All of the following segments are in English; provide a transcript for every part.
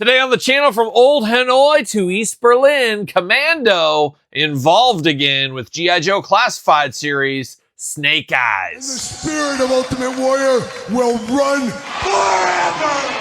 Today on the channel, from Old Hanoi to East Berlin, Commando involved again with G.I. Joe Classified series, Snake Eyes. And the spirit of Ultimate Warrior will run forever!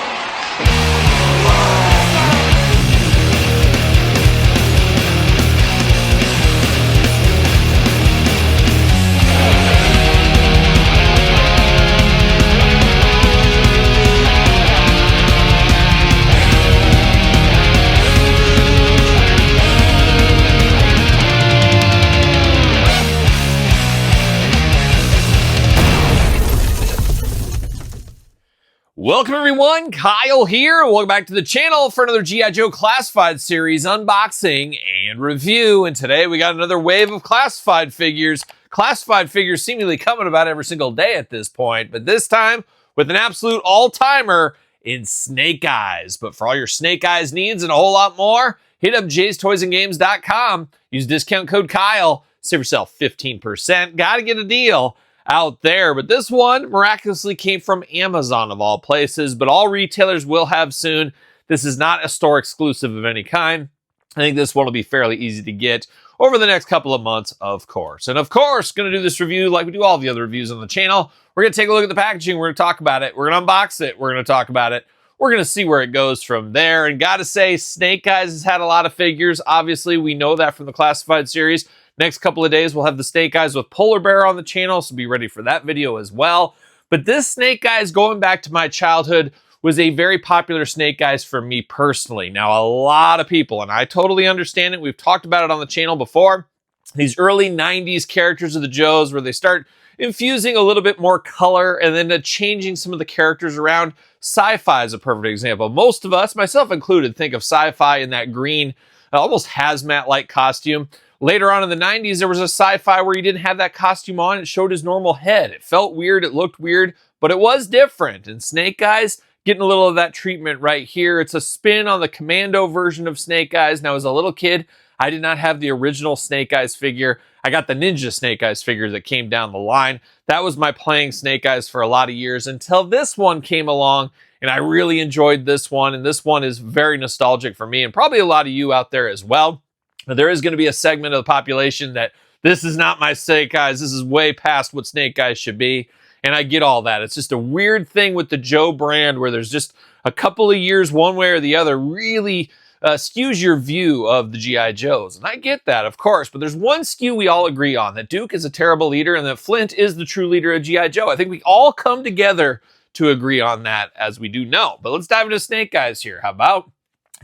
Welcome everyone, Kyle here. Welcome back to the channel for another G.I. Joe Classified series unboxing and review. And today we got another wave of classified figures. Classified figures seemingly coming about every single day at this point, but this time with an absolute all-timer in Snake Eyes. But for all your Snake Eyes needs and a whole lot more, hit up jaystoysandgames.com. Use discount code Kyle. Save yourself 15%. Gotta get a deal out there. But this one miraculously came from Amazon of all places, but all retailers will have soon. This is not a store exclusive of any kind. I think this one will be fairly easy to get over the next couple of months, of course. And of course, going to do this review like we do all the other reviews on the channel. We're going to take a look at the packaging. We're going to talk about it. We're going to unbox it. We're going to talk about it. We're going to see where it goes from there. And gotta say, Snake Eyes has had a lot of figures. Obviously, we know that from the Classified series. Next couple of days, we'll have the Snake Eyes with Polar Bear on the channel, so be ready for that video as well. But this Snake Eyes, going back to my childhood, was a very popular Snake Eyes for me personally. Now, a lot of people, and I totally understand it, we've talked about it on the channel before, these early 90s characters of the Joes where they start infusing a little bit more color and then changing some of the characters around. Sci-fi is a perfect example. Most of us, myself included, think of Sci-Fi in that green, almost hazmat-like costume. Later on in the 90s, there was a Sci-Fi where he didn't have that costume on. It showed his normal head. It felt weird. It looked weird, but it was different. And Snake Eyes, getting a little of that treatment right here. It's a spin on the Commando version of Snake Eyes. Now, as a little kid, I did not have the original Snake Eyes figure. I got the Ninja Snake Eyes figure that came down the line. That was my playing Snake Eyes for a lot of years until this one came along, and I really enjoyed this one. And this one is very nostalgic for me and probably a lot of you out there as well. But there is going to be a segment of the population that this is not my Snake Eyes. This is way past what Snake Eyes should be. And I get all that. It's just a weird thing with the Joe brand where there's just a couple of years one way or the other really skews your view of the G.I. Joes. And I get that, of course. But there's one skew we all agree on, that Duke is a terrible leader and that Flint is the true leader of G.I. Joe. I think we all come together to agree on that, as we do know. But let's dive into Snake Eyes here. How about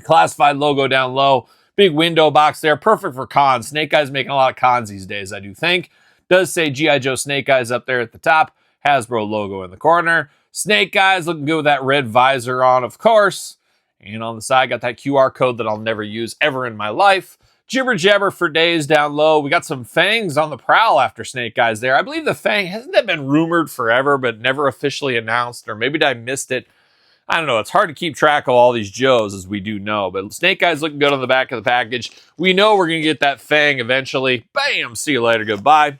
Classified logo down low? Big window box there, perfect for cons. Snake Eyes making a lot of cons these days, I do think. Does say G.I. Joe Snake Eyes up there at the top. Hasbro logo in the corner. Snake Eyes looking good with that red visor on, of course. And on the side, got that QR code that I'll never use ever in my life. Jibber jabber for days down low. We got some fangs on the prowl after Snake Eyes there. I believe the fang, hasn't that been rumored forever, but never officially announced? Or maybe I missed it. I don't know. It's hard to keep track of all these Joes, as we do know. But Snake Eyes looking good on the back of the package. We know we're going to get that fang eventually. Bam! See you later. Goodbye.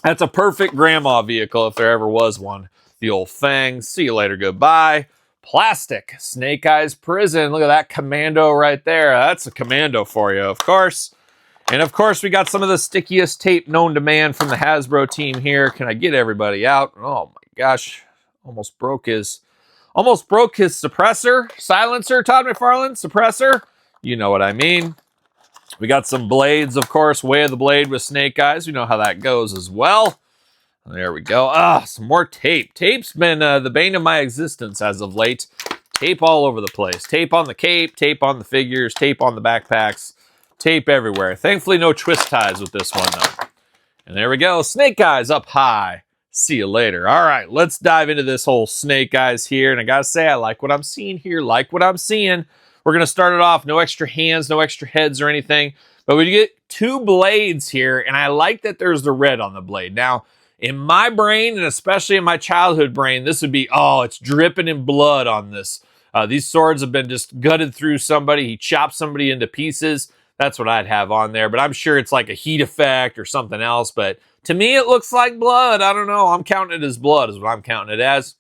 That's a perfect grandma vehicle if there ever was one. The old fang. See you later. Goodbye. Plastic. Snake Eyes Prison. Look at that Commando right there. That's a Commando for you, of course. And of course, we got some of the stickiest tape known to man from the Hasbro team here. Can I get everybody out? Oh my gosh. Almost broke his suppressor, silencer, Todd McFarlane, suppressor. You know what I mean. We got some blades, of course, Way of the Blade with Snake Eyes. You know how that goes as well. There we go. Some more tape. Tape's been the bane of my existence as of late. Tape all over the place. Tape on the cape, tape on the figures, tape on the backpacks, tape everywhere. Thankfully, no twist ties with this one, though. And there we go. Snake Eyes up high. See you later. All right, let's dive into this whole Snake Eyes here. And I gotta say, I like what I'm seeing here. Like what I'm seeing. We're gonna start it off. No extra hands, no extra heads or anything. But we get two blades here, and I like that there's the red on the blade. Now, in my brain, and especially in my childhood brain, this would be, oh, it's dripping in blood on this. These swords have been just gutted through somebody. He chopped somebody into pieces. That's what I'd have on there. But I'm sure it's like a heat effect or something else. But to me, it looks like blood. I don't know. I'm counting it as blood is what I'm counting it as.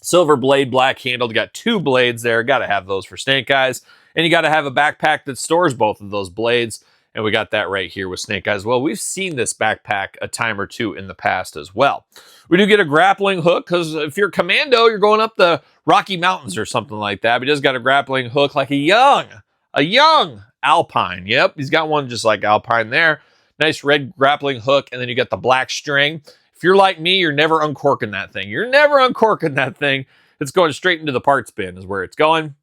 Silver blade, black handled. Got two blades there. Got to have those for Snake Eyes. And you got to have a backpack that stores both of those blades. And we got that right here with Snake Eyes. Well, we've seen this backpack a time or two in the past as well. We do get a grappling hook because if you're a commando, you're going up the Rocky Mountains or something like that. But he does got a grappling hook like a young Alpine. Yep, he's got one just like Alpine there. Nice red grappling hook, and then you got the black string. If you're like me, you're never uncorking that thing. You're never uncorking that thing. It's going straight into the parts bin is where it's going.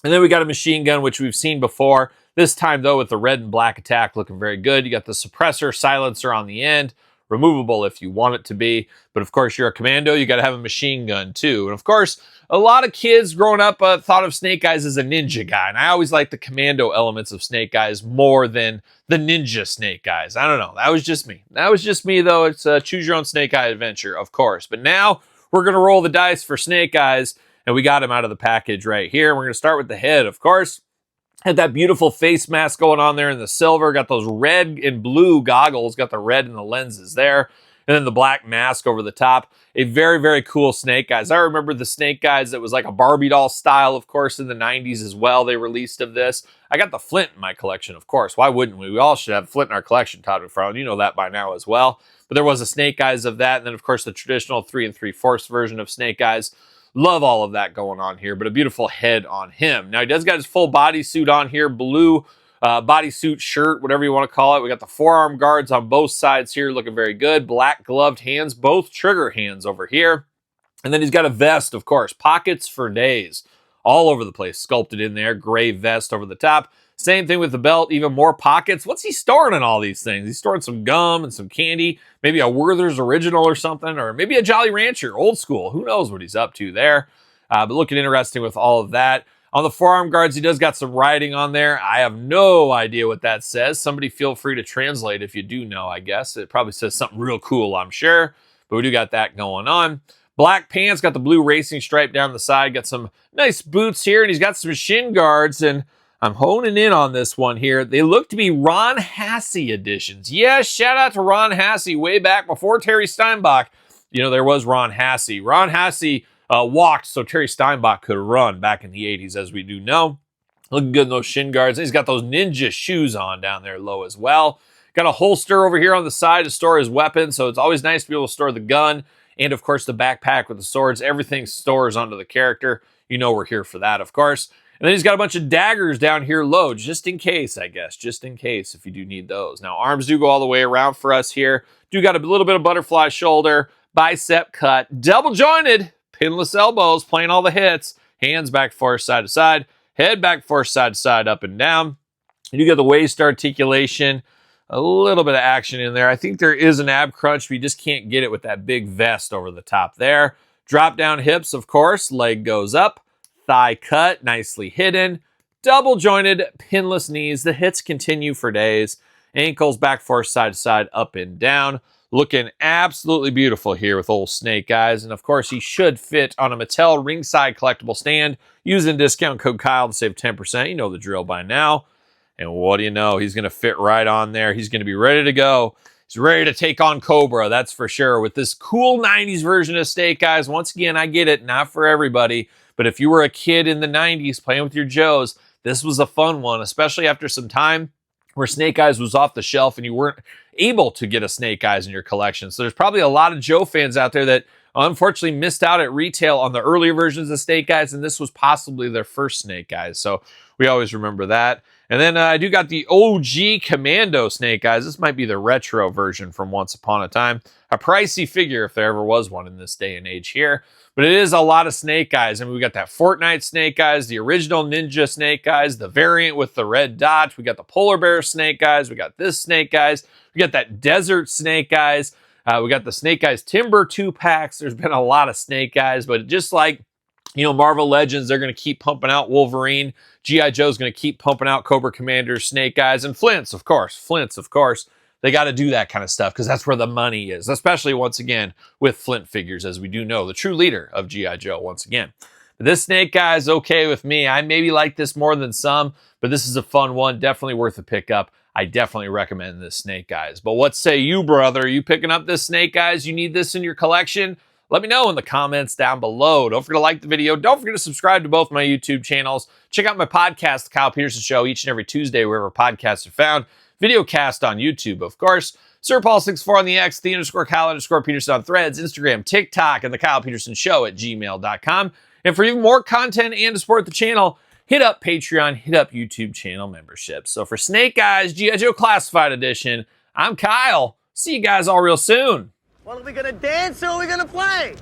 And then we got a machine gun, which we've seen before. This time, though, with the red and black attack looking very good. You got the suppressor silencer on the end. Removable if you want it to be. But, of course, you're a commando. You got to have a machine gun, too. And, of course, a lot of kids growing up thought of Snake Eyes as a ninja guy. And I always like the commando elements of Snake Eyes more than the ninja Snake Eyes. I don't know. That was just me. That was just me, though. It's a choose your own Snake Eye adventure, of course. But now we're going to roll the dice for Snake Eyes. And we got him out of the package right here. We're going to start with the head, of course. Had that beautiful face mask going on there in the silver. Got those red and blue goggles. Got the red and the lenses there. And then the black mask over the top. A very, very cool Snake Eyes. I remember the Snake Eyes that was like a Barbie doll style, of course, in the 90s as well. They released of this. I got the Flint in my collection, of course. Why wouldn't we? We all should have Flint in our collection, Todd McFarlane. You know that by now as well. But there was a Snake Eyes of that. And then, of course, the traditional 3 3/4 version of Snake Eyes. Love all of that going on here, but a beautiful head on him. Now, he does got his full bodysuit on here, blue bodysuit shirt, whatever you want to call it. We got the forearm guards on both sides here, looking very good. Black gloved hands, both trigger hands over here. And then he's got a vest, of course. Pockets for days. All over the place, sculpted in there. Gray vest over the top. Same thing with the belt, even more pockets. What's he storing in all these things? He's storing some gum and some candy, maybe a Werther's Original or something, or maybe a Jolly Rancher, old school. Who knows what he's up to there? But looking interesting with all of that. On the forearm guards, he does got some writing on there. I have no idea what that says. Somebody feel free to translate if you do know, I guess. It probably says something real cool, I'm sure. But we do got that going on. Black pants, got the blue racing stripe down the side. Got some nice boots here, and he's got some shin guards, and I'm honing in on this one here. They look to be Ron Hassey editions. Yes, shout out to Ron Hassey way back before Terry Steinbach. You know, there was Ron Hassey. Ron Hassey walked so Terry Steinbach could run back in the 80s, as we do know. Looking good in those shin guards. And he's got those ninja shoes on down there low as well. Got a holster over here on the side to store his weapon, so it's always nice to be able to store the gun. And, of course, the backpack with the swords. Everything stores onto the character. You know we're here for that, of course. And then he's got a bunch of daggers down here low, just in case, I guess. Just in case, if you do need those. Now, arms do go all the way around for us here. Do got a little bit of butterfly shoulder, bicep cut, double jointed, pinless elbows, playing all the hits. Hands back forth, side to side. Head back forth, side to side, up and down. You do get the waist articulation. A little bit of action in there. I think there is an ab crunch, but you just can't get it with that big vest over the top there. Drop down hips, of course. Leg goes up. Thigh cut, nicely hidden. Double jointed, pinless knees. The hits continue for days. Ankles back forth, side to side, up and down. Looking absolutely beautiful here with old Snake Eyes. And of course, he should fit on a Mattel ringside collectible stand using discount code Kyle to save 10%. You know the drill by now. And what do you know? He's going to fit right on there. He's going to be ready to go. He's ready to take on Cobra, that's for sure. With this cool 90s version of Snake Eyes. Once again, I get it, not for everybody. But if you were a kid in the 90s playing with your Joes, this was a fun one, especially after some time where Snake Eyes was off the shelf and you weren't able to get a Snake Eyes in your collection. So there's probably a lot of Joe fans out there that unfortunately missed out at retail on the earlier versions of Snake Eyes, and this was possibly their first Snake Eyes. So we always remember that. And then I do got the OG Commando Snake Eyes. This might be the retro version from Once Upon a Time. A pricey figure if there ever was one in this day and age here. But it is a lot of Snake Eyes. I mean, we got that Fortnite Snake Eyes, the original Ninja Snake Eyes, the variant with the red dot. We got the Polar Bear Snake Eyes. We got this Snake Eyes. We got that Desert Snake Eyes. We got the Snake Eyes Timber 2-packs. There's been a lot of Snake Eyes, but just like, you know, Marvel Legends, they're going to keep pumping out Wolverine. G.I. Joe's going to keep pumping out Cobra Commander, Snake Eyes, and Flints, of course. Flints, of course. They got to do that kind of stuff because that's where the money is, especially, once again, with Flint figures, as we do know, the true leader of G.I. Joe, once again. But this Snake Eye is okay with me. I maybe like this more than some, but this is a fun one. Definitely worth a pickup. I definitely recommend this Snake Eyes. But what say you, brother? Are you picking up this Snake Eyes? You need this in your collection? Let me know in the comments down below. Don't forget to like the video. Don't forget to subscribe to both my YouTube channels. Check out my podcast, The Kyle Peterson Show, each and every Tuesday, wherever podcasts are found. Video cast on YouTube, of course. SirPaul64 on the X, _Kyle_Peterson on Threads, Instagram, TikTok, and TheKylePetersonShow at gmail.com. And for even more content and to support the channel, hit up Patreon, hit up YouTube channel membership. So for Snake Eyes G.I. Joe Classified Edition, I'm Kyle. See you guys all real soon. Well, are we gonna dance or are we gonna play?